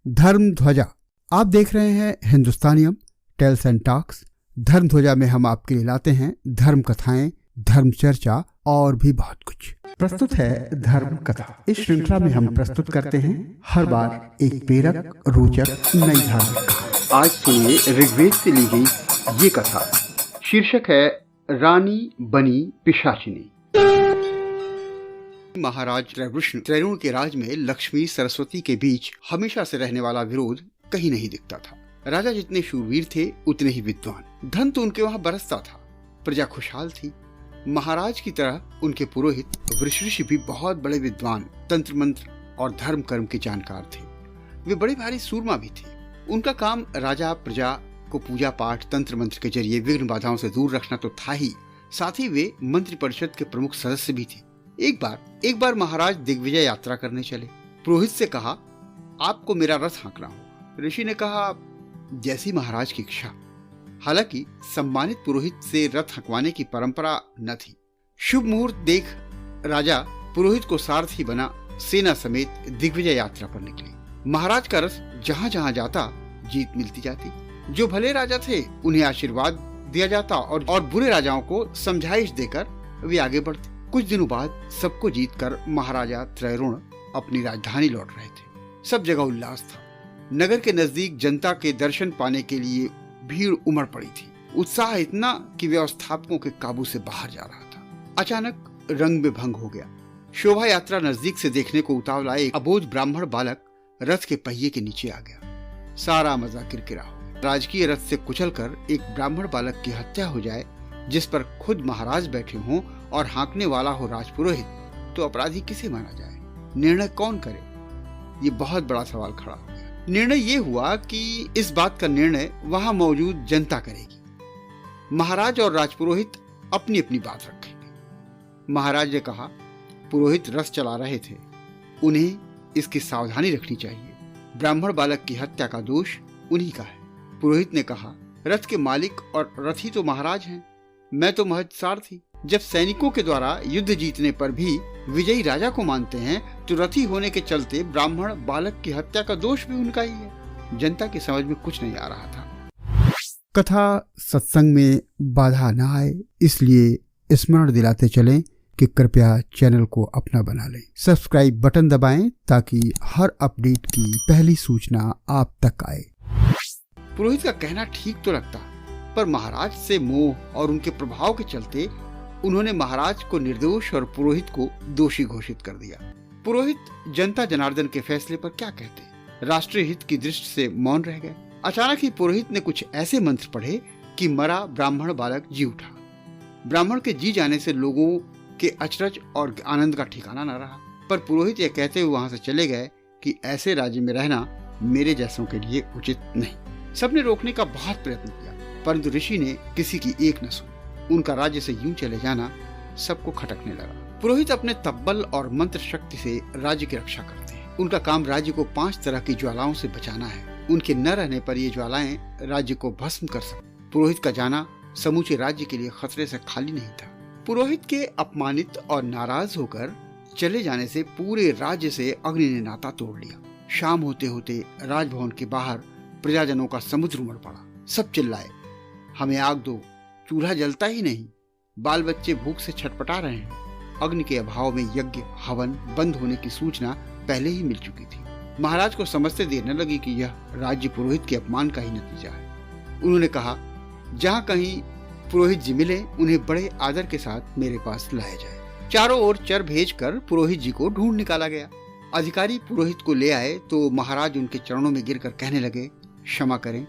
धर्म ध्वजा। आप देख रहे हैं हिंदुस्तानियम टेल्स एंड टॉक्स। धर्म ध्वजा में हम आपके लिए लाते हैं धर्म कथाएं, धर्म चर्चा और भी बहुत कुछ। प्रस्तुत है धर्म कथा। इस श्रृंखला में हम प्रस्तुत करते हैं हर बार एक प्रेरक, रोचक नई धार्मिक कथा। आज सुनिए ऋग्वेद से ली गई ये कथा। शीर्षक है रानी बनी पिशाचिनी। महाराज त्रैवृष्ण त्रैरुण के राज में लक्ष्मी सरस्वती के बीच हमेशा से रहने वाला विरोध कहीं नहीं दिखता था। राजा जितने शूरवीर थे उतने ही विद्वान। धन तो उनके वहाँ बरसता था, प्रजा खुशहाल थी। महाराज की तरह उनके पुरोहित वृषऋषि भी बहुत बड़े विद्वान, तंत्र मंत्र और धर्म कर्म के जानकार थे। वे बड़े भारी सूरमा भी थे। उनका काम राजा प्रजा को पूजा पाठ, तंत्र मंत्र के जरिए विघ्न बाधाओं से दूर रखना तो था ही, साथ ही वे मंत्री परिषद के प्रमुख सदस्य भी थे। एक बार महाराज दिग्विजय यात्रा करने चले। पुरोहित से कहा, आपको मेरा रथ हाँकना हो। ऋषि ने कहा, जैसी महाराज की इच्छा। हालांकि सम्मानित पुरोहित से रथ हंकवाने की परंपरा न थी। शुभ मुहूर्त देख राजा पुरोहित को सारथी बना सेना समेत दिग्विजय यात्रा पर निकले। महाराज का रथ जहां जहां जाता जीत मिलती जाती। जो भले राजा थे उन्हें आशीर्वाद दिया जाता और बुरे राजाओं को समझाइश देकर वे आगे बढ़ते। कुछ दिनों बाद सबको जीतकर महाराजा त्रैरुण अपनी राजधानी लौट रहे थे। सब जगह उल्लास था। नगर के नजदीक जनता के दर्शन पाने के लिए भीड़ उमड़ पड़ी थी। उत्साह इतना कि व्यवस्थापकों के काबू से बाहर जा रहा था। अचानक रंग में भंग हो गया। शोभा यात्रा नजदीक से देखने को उतावला एक अबोध ब्राह्मण बालक रथ के पहिए के नीचे आ गया। सारा मजा किरकिरा हो गया। राजकीय रथ से कुचलकर एक ब्राह्मण बालक की हत्या हो जाए, जिस पर खुद महाराज बैठे हों और हाँकने वाला हो राजपुरोहित, तो अपराधी किसे माना जाए? निर्णय कौन करे? ये बहुत बड़ा सवाल खड़ा हो गया। निर्णय ये हुआ कि इस बात का निर्णय वहां मौजूद जनता करेगी। महाराज और राजपुरोहित अपनी अपनी बात रखेंगे। महाराज ने कहा, पुरोहित रथ चला रहे थे, उन्हें इसकी सावधानी रखनी चाहिए। ब्राह्मण बालक की हत्या का दोष उन्हीं का है। पुरोहित ने कहा, रथ के मालिक और रथी तो महाराज हैं, मैं तो महज सारथी। जब सैनिकों के द्वारा युद्ध जीतने पर भी विजयी राजा को मानते हैं, तो रथी होने के चलते ब्राह्मण बालक की हत्या का दोष भी उनका ही है। जनता की समझ में कुछ नहीं आ रहा था। कथा सत्संग में बाधा न आए, इसलिए स्मरण दिलाते चलें कि कृपया चैनल को अपना बना लें। सब्सक्राइब बटन दबाएं ताकि हर अपडेट की पहली सूचना आप तक आए। पुरोहित का कहना ठीक तो लगता, पर महाराज से मोह और उनके प्रभाव के चलते उन्होंने महाराज को निर्दोष और पुरोहित को दोषी घोषित कर दिया। पुरोहित जनता जनार्दन के फैसले पर क्या कहते? राष्ट्रीय हित की दृष्टि से मौन रह गए। अचानक ही पुरोहित ने कुछ ऐसे मंत्र पढ़े कि मरा ब्राह्मण बालक जी उठा। ब्राह्मण के जी जाने से लोगों के अचरज और आनंद का ठिकाना न रहा। पर पुरोहित यह कहते हुए वहां से चले गए कि ऐसे राज्य में रहना मेरे जैसों के लिए उचित नहीं। सबने रोकने का बहुत प्रयत्न किया, परंतु ऋषि ने किसी की एक न सुनी। उनका राज्य से यूं चले जाना सबको खटकने लगा। पुरोहित अपने तब्बल और मंत्र शक्ति से राज्य की रक्षा करते हैं। उनका काम राज्य को 5 तरह की ज्वालाओं से बचाना है। उनके न रहने पर ये ज्वालाएं राज्य को भस्म कर सकती। पुरोहित का जाना समूचे राज्य के लिए खतरे से खाली नहीं था। पुरोहित के अपमानित और नाराज होकर चले जाने से पूरे राज्य से अग्नि ने नाता तोड़ लिया। शाम होते होते राजभवन के बाहर प्रजाजनों का समुद्र उमड़ पड़ा। सब चिल्लाए, हमें आग दो, चूल्हा जलता ही नहीं, बाल बच्चे भूख से छटपटा रहे हैं। अग्नि के अभाव में यज्ञ हवन बंद होने की सूचना पहले ही मिल चुकी थी। महाराज को समझते देर न लगी कि यह राज्य पुरोहित के अपमान का ही नतीजा है। उन्होंने कहा, जहाँ कहीं पुरोहित जी मिले, उन्हें बड़े आदर के साथ मेरे पास लाया जाए। चारों ओर चर भेजकर पुरोहित जी को ढूंढ निकाला गया। अधिकारी पुरोहित को ले आए तो महाराज उनके चरणों में गिरकर कहने लगे, क्षमा करें,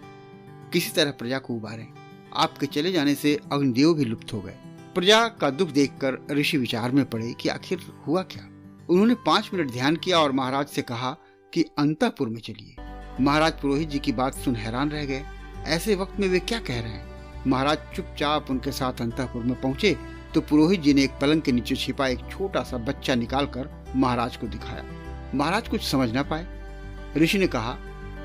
किसी तरह प्रजा को उबारें। आपके चले जाने से अग्निदेव भी लुप्त हो गए। प्रजा का दुख देखकर ऋषि विचार में पड़े कि आखिर हुआ क्या। उन्होंने 5 मिनट ध्यान किया और महाराज से कहा कि अंतःपुर में चलिए। महाराज पुरोहित जी की बात सुन हैरान रह गए। ऐसे वक्त में वे क्या कह रहे हैं? महाराज चुपचाप उनके साथ अंतःपुर में पहुंचे तो पुरोहित जी ने एक पलंग के नीचे छिपा एक छोटा सा बच्चा निकालकर महाराज को दिखाया। महाराज कुछ समझ न पाए। ऋषि ने कहा,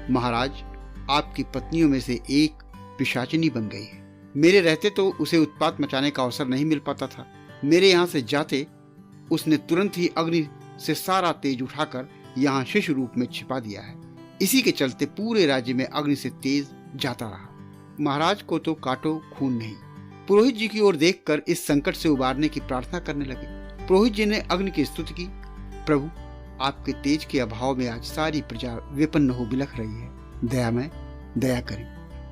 महाराज, आपकी पत्नियों में से एक पिशाचिनी बन गई है। मेरे रहते तो उसे उत्पात मचाने का अवसर नहीं मिल पाता था। मेरे यहाँ से जाते उसने तुरंत ही अग्नि से सारा तेज उठाकर यहाँ शिशु रूप में छिपा दिया है। इसी के चलते पूरे राज्य में अग्नि से तेज जाता रहा। महाराज को तो काटो खून नहीं। पुरोहित जी की ओर देखकर इस संकट से उबारने की प्रार्थना करने लगे। पुरोहित जी ने अग्नि की स्तुति की, प्रभु आपके तेज के अभाव में आज सारी प्रजा विपन्न हो बिलख रही है, दयामय दया करें।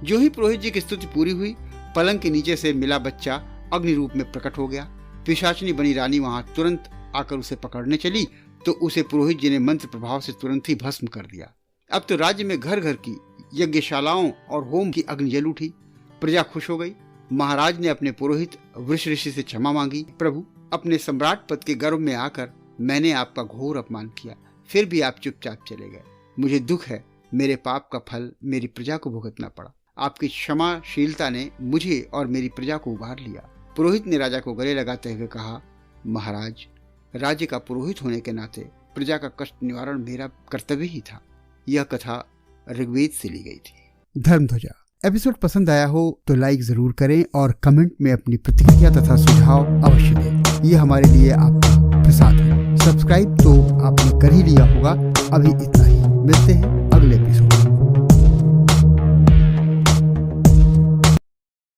जो ही पुरोहित जी की स्तुति पूरी हुई, पलंग के नीचे से मिला बच्चा अग्नि रूप में प्रकट हो गया। पिशाचिनी बनी रानी वहां तुरंत आकर उसे पकड़ने चली तो उसे पुरोहित जी ने मंत्र प्रभाव से तुरंत ही भस्म कर दिया। अब तो राज्य में घर घर की यज्ञशालाओं और होम की अग्नि जल उठी। प्रजा खुश हो गई। महाराज ने अपने पुरोहित वृष ऋषि से क्षमा मांगी। प्रभु, अपने सम्राट पद के गर्व में आकर मैंने आपका घोर अपमान किया, फिर भी आप चुपचाप चले गए। मुझे दुख है, मेरे पाप का फल मेरी प्रजा को भुगतना पड़ा। आपकी क्षमाशीलता ने मुझे और मेरी प्रजा को उबार लिया। पुरोहित ने राजा को गले लगाते हुए कहा, महाराज, राज्य का पुरोहित होने के नाते प्रजा का कष्ट निवारण मेरा कर्तव्य ही था। यह कथा ऋग्वेद से ली गई थी। धर्मध्वजा एपिसोड पसंद आया हो तो लाइक जरूर करें और कमेंट में अपनी प्रतिक्रिया तथा सुझाव अवश्य दें। ये हमारे लिए आपका प्रसाद है। सब्सक्राइब तो आपने कर ही लिया होगा। अभी इतना ही, मिलते हैं अगले एपिसोड।